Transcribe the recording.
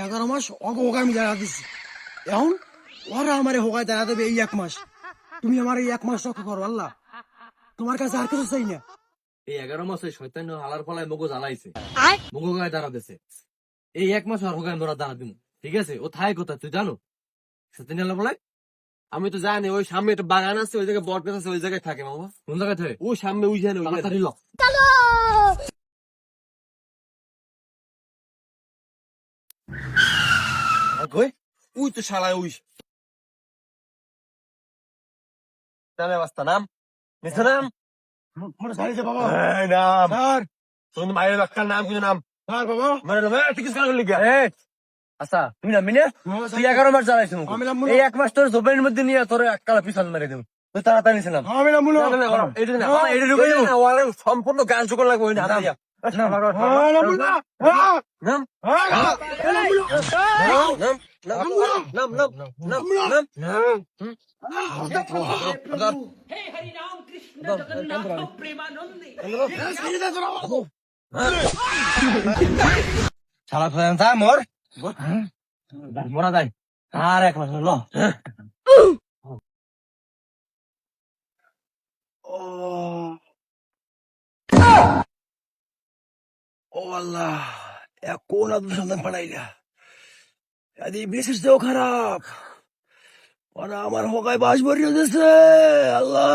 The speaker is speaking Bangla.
11 মাস ওকে আমি জানা দিচ্ছি, এখন ওরা আমার হোগায় দাঁড়া দেবে এই 1 মাস। তুমি আমার এই 1 মাস রক্ষা করো আল্লাহ, তোমার কাছে আর কিছু চাই না। এই 11 মাসে শয়তান হালার ফলায় মগজ জ্বালাইছে, মগজ গায়ে দাঁড়া দিছে। এই 1 মাস আর হোগায় মোরা দাঁড়া দিব, ঠিক আছে? ও থাই কথা তুই জানো শয়তান হালার ফলায়? আমি তো জানি ওই সামনে একটা বাগান আছে, ওই জায়গায় বট গাছ আছে, ওই জায়গায় থাকে মামা। কোন জায়গায় থাকে? ওই সামনে ওই জানে তাড়াতাড়ি ল। ওই তো শালায় ওই নামে বাস্তা নাম নিচে নাম মোটা ছাড়িয়েছে বাবা। এই নাম স্যার, তোর মায়ের বাক্কার নাম কিন্তু নাম স্যার বাবা। মানে তুই কিছু করলি কি? আচ্ছা তুমি নামবি না? তুই 11 মাস জ্বালাইছিস মুখে। আমি নামবো না। এই 1 মাস তোর জবের মধ্যে নিয়ে তোর এককালা পিছন মেরে দেব। তুই তাড়াতাড়ি নিচে নাম। আমি নামবো না। এটা না এটা ঢুকে যাবো না, ওরে সম্পূর্ণ গান শুকর লাগবে ওই না নামবো না। নাম নাম নাম নাম নাম নাম हे हरि राम कृष्ण जगन्नाथ प्रेमानंदे শালা ফেরান তা মোর মোরা যাই আর 1 মাস ল। ও আল্লাহ, কোন আদম সন্ধান পাঠাইলা? আদি বিশেষ দেও খারাপ, ওরা আমার হোগায় বাস ভরিয়ে দিয়েছে আল্লাহ।